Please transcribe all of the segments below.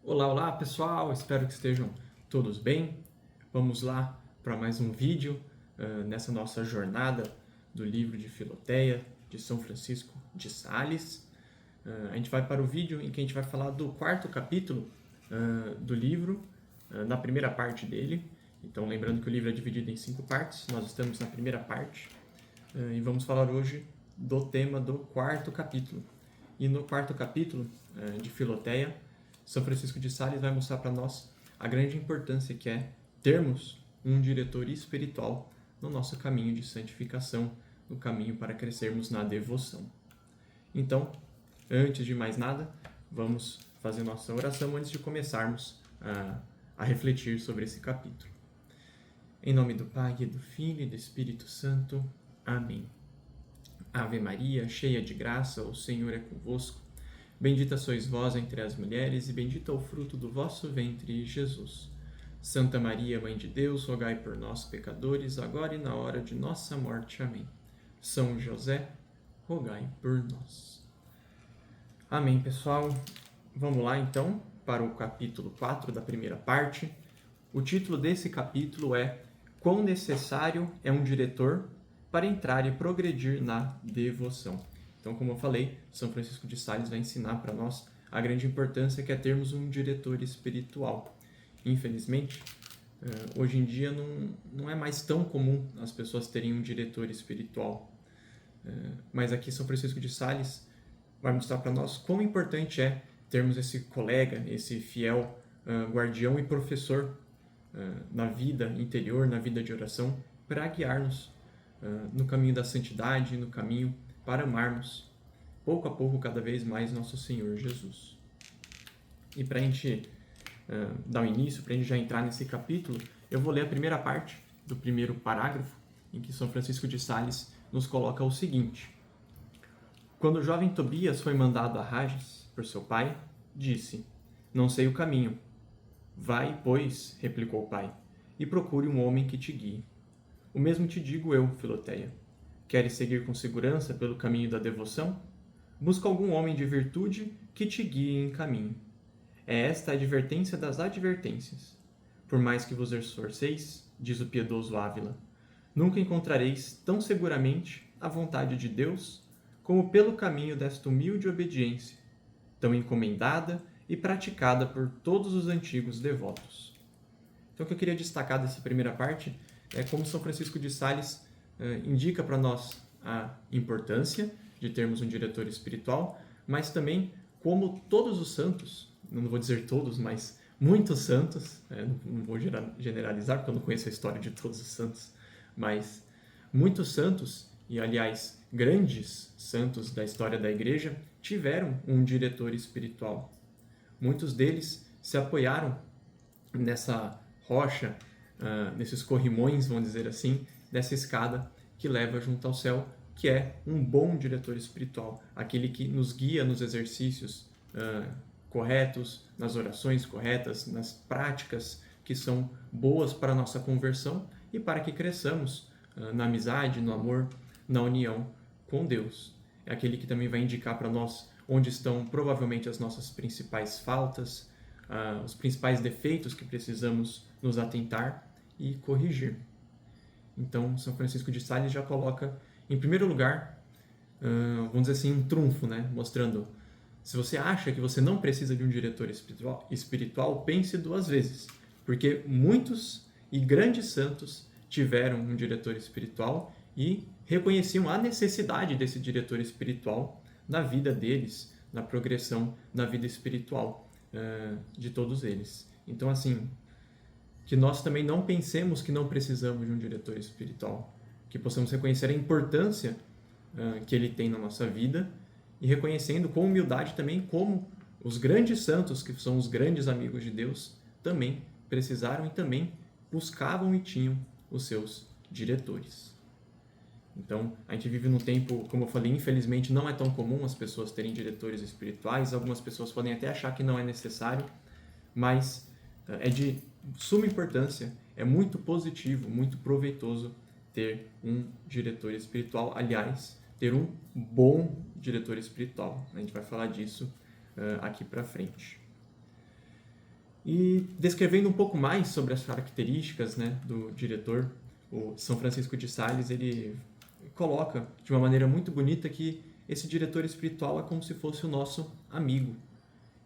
Olá, olá pessoal, espero que estejam todos bem. Vamos lá para mais um vídeo nessa nossa jornada do livro de Filoteia de São Francisco de Sales. A gente vai para o vídeo em que a gente vai falar do quarto capítulo do livro, na primeira parte dele. Então, lembrando que o livro é dividido em 5 partes, nós estamos na primeira parte e vamos falar hoje do tema do quarto capítulo. E no quarto capítulo de Filoteia, São Francisco de Sales vai mostrar para nós a grande importância que é termos um diretor espiritual no nosso caminho de santificação, no caminho para crescermos na devoção. Então, antes de mais nada, vamos fazer nossa oração antes de começarmos a refletir sobre esse capítulo. Em nome do Pai, e do Filho e do Espírito Santo. Amém. Ave Maria, cheia de graça, o Senhor é convosco. Bendita sois vós entre as mulheres, e bendito é o fruto do vosso ventre, Jesus. Santa Maria, Mãe de Deus, rogai por nós, pecadores, agora e na hora de nossa morte. Amém. São José, rogai por nós. Amém, pessoal. Vamos lá, então, para o capítulo 4 da primeira parte. O título desse capítulo é Quão necessário é um diretor para entrar e progredir na devoção. Então, como eu falei, São Francisco de Sales vai ensinar para nós a grande importância que é termos um diretor espiritual. Infelizmente, hoje em dia não é mais tão comum as pessoas terem um diretor espiritual. Mas aqui São Francisco de Sales vai mostrar para nós quão importante é termos esse colega, esse fiel guardião e professor na vida interior, na vida de oração, para guiar-nos no caminho da santidade, no caminho para amarmos, pouco a pouco, cada vez mais, nosso Senhor Jesus. E para a gente dar um início, para a gente já entrar nesse capítulo, eu vou ler a primeira parte do primeiro parágrafo, em que São Francisco de Sales nos coloca o seguinte: Quando o jovem Tobias foi mandado a Rages por seu pai, disse: Não sei o caminho. Vai, pois, replicou o pai, e procure um homem que te guie. O mesmo te digo eu, Filoteia. Queres seguir com segurança pelo caminho da devoção? Busca algum homem de virtude que te guie em caminho. É esta a advertência das advertências. Por mais que vos esforceis, diz o piedoso Ávila, nunca encontrareis tão seguramente a vontade de Deus como pelo caminho desta humilde obediência, tão encomendada e praticada por todos os antigos devotos. Então, o que eu queria destacar dessa primeira parte é como São Francisco de Sales indica para nós a importância de termos um diretor espiritual, mas também como todos os santos, não vou dizer todos, mas muitos santos, não vou generalizar porque eu não conheço a história de todos os santos, mas muitos santos, e aliás grandes santos da história da Igreja, tiveram um diretor espiritual. Muitos deles se apoiaram nessa rocha, nesses corrimões, vamos dizer assim, dessa escada que leva junto ao céu, que é um bom diretor espiritual, aquele que nos guia nos exercícios corretos, nas orações corretas, nas práticas que são boas para a nossa conversão e para que cresçamos na amizade, no amor, na união com Deus. É aquele que também vai indicar para nós onde estão provavelmente as nossas principais faltas, os principais defeitos que precisamos nos atentar e corrigir. Então, São Francisco de Sales já coloca, em primeiro lugar, vamos dizer assim, um trunfo, né? Mostrando, se você acha que você não precisa de um diretor espiritual, pense 2 vezes, porque muitos e grandes santos tiveram um diretor espiritual e reconheciam a necessidade desse diretor espiritual na vida deles, na progressão na vida espiritual de todos eles. Então, assim, que nós também não pensemos que não precisamos de um diretor espiritual, que possamos reconhecer a importância que ele tem na nossa vida e reconhecendo com humildade também como os grandes santos, que são os grandes amigos de Deus, também precisaram e também buscavam e tinham os seus diretores. Então, a gente vive num tempo, como eu falei, infelizmente não é tão comum as pessoas terem diretores espirituais, algumas pessoas podem até achar que não é necessário, mas é de suma importância, é muito positivo, muito proveitoso ter um diretor espiritual, aliás, ter um bom diretor espiritual. A gente vai falar disso aqui para frente. E descrevendo um pouco mais sobre as características, né, do diretor, o São Francisco de Sales, ele coloca de uma maneira muito bonita que esse diretor espiritual é como se fosse o nosso amigo.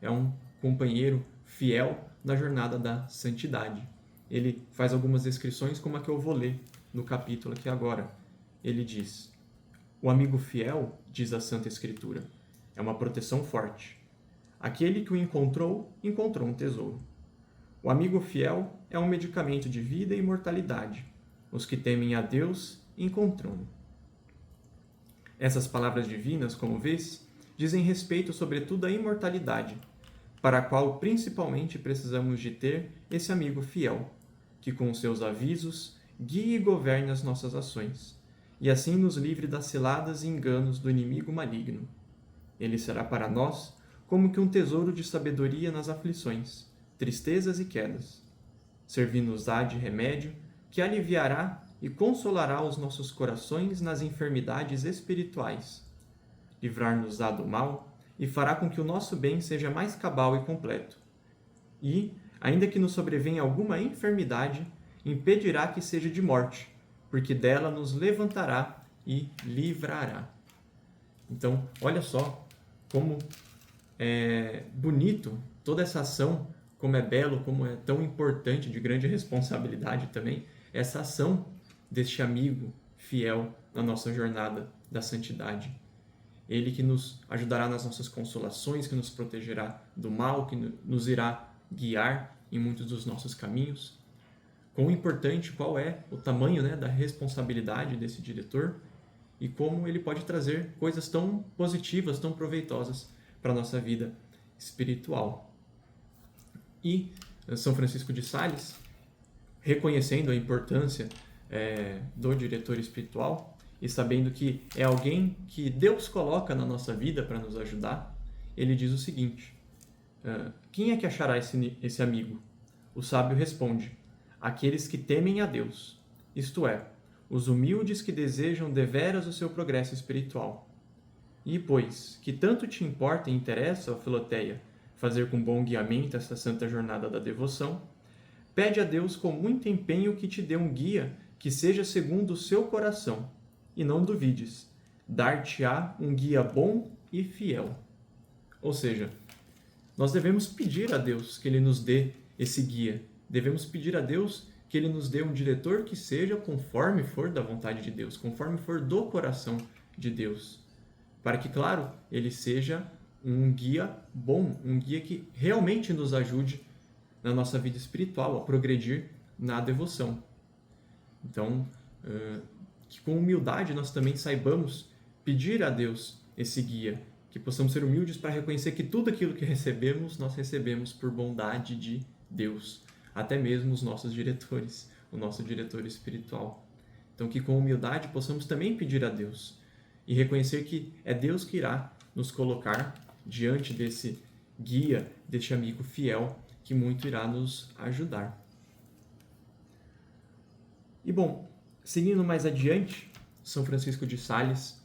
É um companheiro fiel na jornada da santidade. Ele faz algumas descrições como a que eu vou ler no capítulo aqui agora. Ele diz: o amigo fiel, diz a Santa Escritura, é uma proteção forte. Aquele que o encontrou, encontrou um tesouro. O amigo fiel é um medicamento de vida e imortalidade. Os que temem a Deus encontram-no. Essas palavras divinas, como vês, dizem respeito sobretudo à imortalidade, para a qual principalmente precisamos de ter esse amigo fiel, que com seus avisos guie e governe as nossas ações, e assim nos livre das ciladas e enganos do inimigo maligno. Ele será para nós como que um tesouro de sabedoria nas aflições, tristezas e quedas. Servir-nos-á de remédio que aliviará e consolará os nossos corações nas enfermidades espirituais. Livrar-nos-á do mal e fará com que o nosso bem seja mais cabal e completo. E, ainda que nos sobrevenha alguma enfermidade, impedirá que seja de morte, porque dela nos levantará e livrará. Então, olha só como é bonito toda essa ação, como é belo, como é tão importante, de grande responsabilidade também, essa ação deste amigo fiel na nossa jornada da santidade. Ele que nos ajudará nas nossas consolações, que nos protegerá do mal, que nos irá guiar em muitos dos nossos caminhos. Quão importante, qual é o tamanho, né, da responsabilidade desse diretor e como ele pode trazer coisas tão positivas, tão proveitosas para a nossa vida espiritual. E São Francisco de Sales, reconhecendo a importância do diretor espiritual e sabendo que é alguém que Deus coloca na nossa vida para nos ajudar, ele diz o seguinte: quem é que achará esse amigo? O sábio responde: aqueles que temem a Deus, isto é, os humildes que desejam deveras o seu progresso espiritual. E, pois, que tanto te importa e interessa, ó Filoteia, fazer com bom guiamento essa santa jornada da devoção, pede a Deus com muito empenho que te dê um guia que seja segundo o seu coração, e não duvides, dar-te-á um guia bom e fiel. Ou seja, nós devemos pedir a Deus que Ele nos dê esse guia, devemos pedir a Deus que Ele nos dê um diretor que seja conforme for da vontade de Deus, conforme for do coração de Deus, para que, claro, Ele seja um guia bom, um guia que realmente nos ajude na nossa vida espiritual, a progredir na devoção. Então, que com humildade nós também saibamos pedir a Deus esse guia, que possamos ser humildes para reconhecer que tudo aquilo que recebemos, nós recebemos por bondade de Deus, até mesmo os nossos diretores, o nosso diretor espiritual. Então, que com humildade possamos também pedir a Deus e reconhecer que é Deus que irá nos colocar diante desse guia, deste amigo fiel, que muito irá nos ajudar. E bom, seguindo mais adiante, São Francisco de Sales,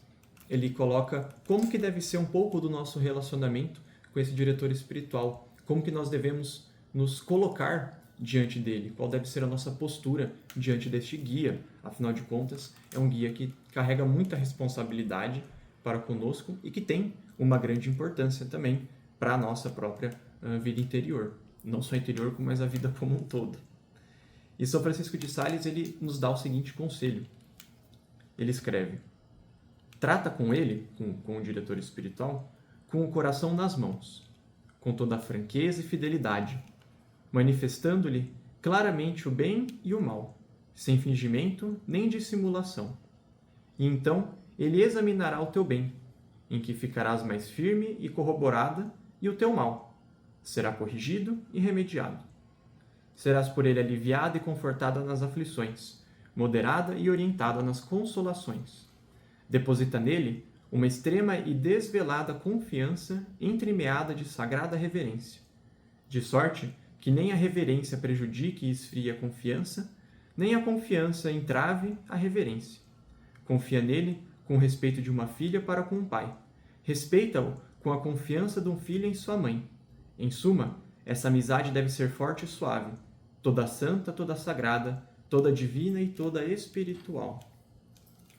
ele coloca como que deve ser um pouco do nosso relacionamento com esse diretor espiritual, como que nós devemos nos colocar diante dele, qual deve ser a nossa postura diante deste guia. Afinal de contas, é um guia que carrega muita responsabilidade para conosco e que tem uma grande importância também para a nossa própria vida interior. Não só interior, mas a vida como um todo. E São Francisco de Sales, ele nos dá o seguinte conselho. Ele escreve: trata com ele, com o diretor espiritual, com o coração nas mãos, com toda a franqueza e fidelidade, manifestando-lhe claramente o bem e o mal, sem fingimento nem dissimulação. E então ele examinará o teu bem, em que ficarás mais firme e corroborada, e o teu mal será corrigido e remediado. Serás por ele aliviada e confortada nas aflições, moderada e orientada nas consolações. Deposita nele uma extrema e desvelada confiança entremeada de sagrada reverência, de sorte que nem a reverência prejudique e esfrie a confiança, nem a confiança entrave a reverência. Confia nele com o respeito de uma filha para com um pai. Respeita-o com a confiança de um filho em sua mãe. Em suma, essa amizade deve ser forte e suave, toda santa, toda sagrada, toda divina e toda espiritual.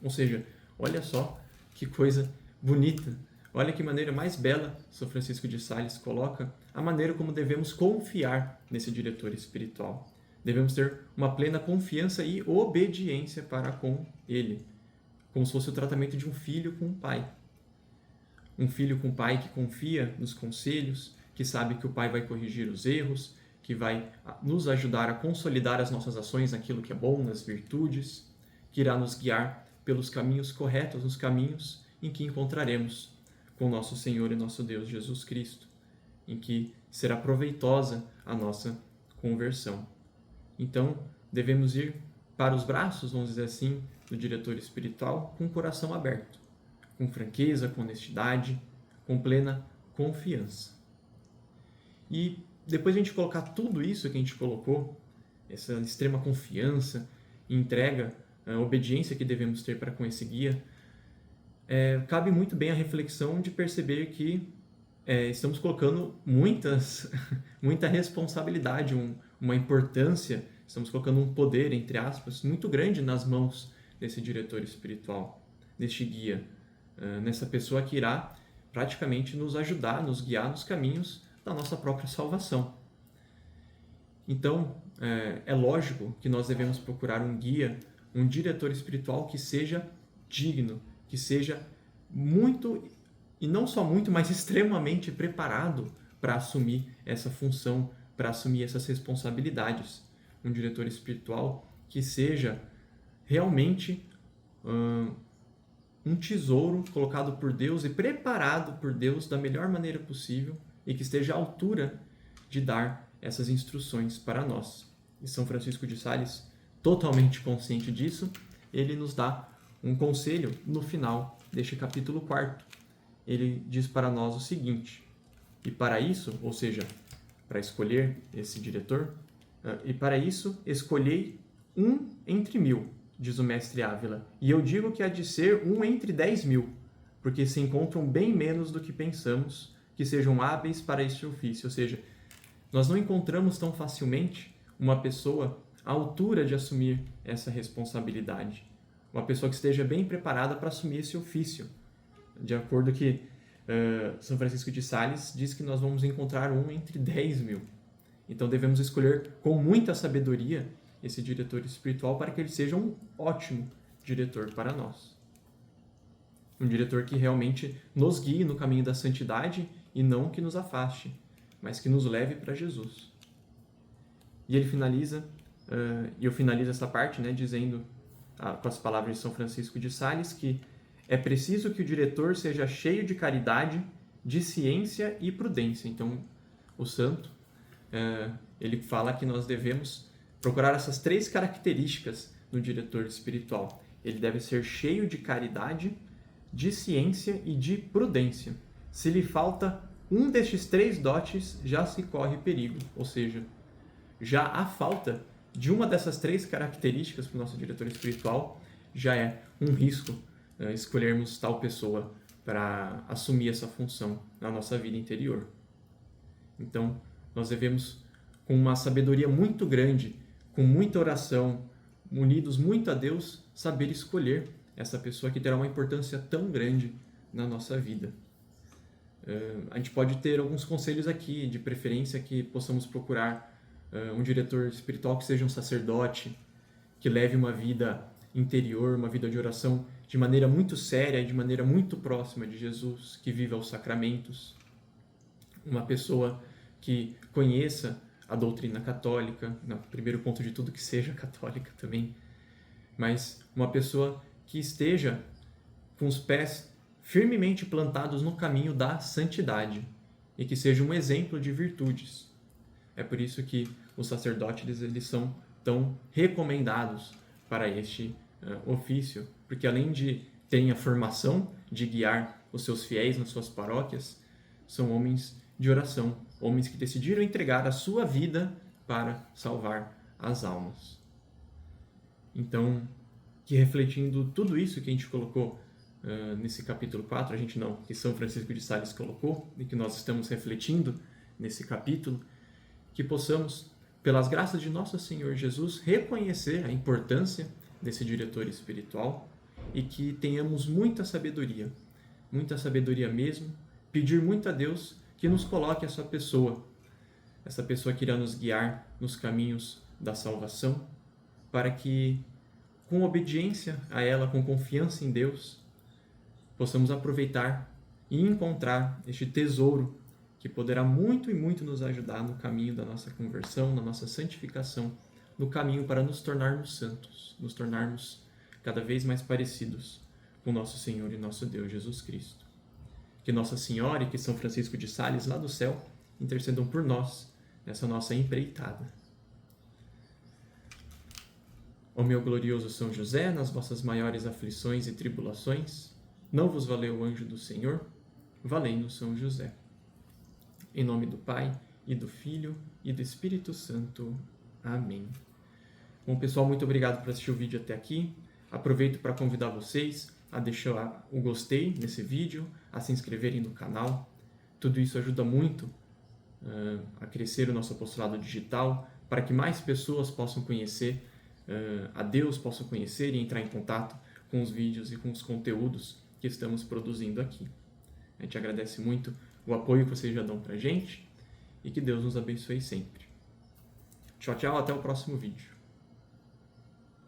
Ou seja, olha só que coisa bonita. Olha que maneira mais bela São Francisco de Sales coloca a maneira como devemos confiar nesse diretor espiritual. Devemos ter uma plena confiança e obediência para com ele, como se fosse o tratamento de um filho com um pai. Um filho com um pai que confia nos conselhos, que sabe que o pai vai corrigir os erros, que vai nos ajudar a consolidar as nossas ações naquilo que é bom, nas virtudes, que irá nos guiar pelos caminhos corretos, nos caminhos em que encontraremos com nosso Senhor e nosso Deus Jesus Cristo, em que será proveitosa a nossa conversão. Então, devemos ir para os braços, vamos dizer assim, do diretor espiritual com o coração aberto, com franqueza, com honestidade, com plena confiança. E depois de a gente colocar tudo isso que a gente colocou, essa extrema confiança, entrega, a obediência que devemos ter para com esse guia, cabe muito bem a reflexão de perceber que estamos colocando muita responsabilidade, uma importância, estamos colocando um poder, entre aspas, muito grande nas mãos desse diretor espiritual, deste guia, nessa pessoa que irá praticamente nos ajudar, nos guiar nos caminhos da nossa própria salvação. Então, é lógico que nós devemos procurar um guia, um diretor espiritual que seja digno, que seja muito, e não só muito, mas extremamente preparado para assumir essa função, para assumir essas responsabilidades. Um diretor espiritual que seja realmente um tesouro colocado por Deus e preparado por Deus da melhor maneira possível e que esteja à altura de dar essas instruções para nós. E São Francisco de Sales, totalmente consciente disso, ele nos dá um conselho no final deste capítulo 4. Ele diz para nós o seguinte: e para isso, ou seja, para escolher esse diretor, e para isso escolhei um entre 1000, diz o mestre Ávila, e eu digo que há de ser um entre 10.000, porque se encontram bem menos do que pensamos que sejam hábeis para este ofício. Ou seja, nós não encontramos tão facilmente uma pessoa à altura de assumir essa responsabilidade, uma pessoa que esteja bem preparada para assumir esse ofício. De acordo que São Francisco de Sales diz que nós vamos encontrar um entre 10.000. Então devemos escolher com muita sabedoria esse diretor espiritual para que ele seja um ótimo diretor para nós. Um diretor que realmente nos guie no caminho da santidade e não que nos afaste, mas que nos leve para Jesus. E ele finaliza, e eu finalizo essa parte, dizendo, com as palavras de São Francisco de Sales, que é preciso que o diretor seja cheio de caridade, de ciência e prudência. Então, o santo, ele fala que nós devemos procurar essas 3 características no diretor espiritual. Ele deve ser cheio de caridade, de ciência e de prudência. Se lhe falta um destes 3 dotes, já se corre perigo. Ou seja, já a falta de uma dessas 3 características para o nosso diretor espiritual já é um risco escolhermos tal pessoa para assumir essa função na nossa vida interior. Então, nós devemos, com uma sabedoria muito grande, com muita oração, unidos muito a Deus, saber escolher essa pessoa que terá uma importância tão grande na nossa vida. A gente pode ter alguns conselhos aqui, de preferência que possamos procurar um diretor espiritual que seja um sacerdote, que leve uma vida interior, uma vida de oração de maneira muito séria e de maneira muito próxima de Jesus, que viva os sacramentos. Uma pessoa que conheça a doutrina católica, no primeiro ponto de tudo, que seja católica também, mas uma pessoa que esteja com os pés firmemente plantados no caminho da santidade e que seja um exemplo de virtudes. É por isso que os sacerdotes eles são tão recomendados para este ofício, porque além de terem a formação de guiar os seus fiéis nas suas paróquias, são homens de oração, homens que decidiram entregar a sua vida para salvar as almas. Então, que refletindo tudo isso que a gente colocou nesse capítulo 4, que São Francisco de Sales colocou, e que nós estamos refletindo nesse capítulo, que possamos, pelas graças de nosso Senhor Jesus, reconhecer a importância desse diretor espiritual e que tenhamos muita sabedoria mesmo, pedir muito a Deus que nos coloque essa pessoa que irá nos guiar nos caminhos da salvação, para que, com obediência a ela, com confiança em Deus, possamos aproveitar e encontrar este tesouro que poderá muito e muito nos ajudar no caminho da nossa conversão, na nossa santificação, no caminho para nos tornarmos santos, nos tornarmos cada vez mais parecidos com nosso Senhor e nosso Deus Jesus Cristo. Que Nossa Senhora e que São Francisco de Sales, lá do céu, intercedam por nós nessa nossa empreitada. Ó meu glorioso São José, nas vossas maiores aflições e tribulações, não vos valeu o anjo do Senhor? Valei-nos São José. Em nome do Pai, e do Filho, e do Espírito Santo. Amém. Bom, pessoal, muito obrigado por assistir o vídeo até aqui. Aproveito para convidar vocês a deixar o gostei nesse vídeo, a se inscreverem no canal. Tudo isso ajuda muito a crescer o nosso apostolado digital, para que mais pessoas possam conhecer a Deus, possam conhecer e entrar em contato com os vídeos e com os conteúdos que estamos produzindo aqui. A gente agradece muito o apoio que vocês já dão pra gente e que Deus nos abençoe sempre. Tchau, tchau, até o próximo vídeo.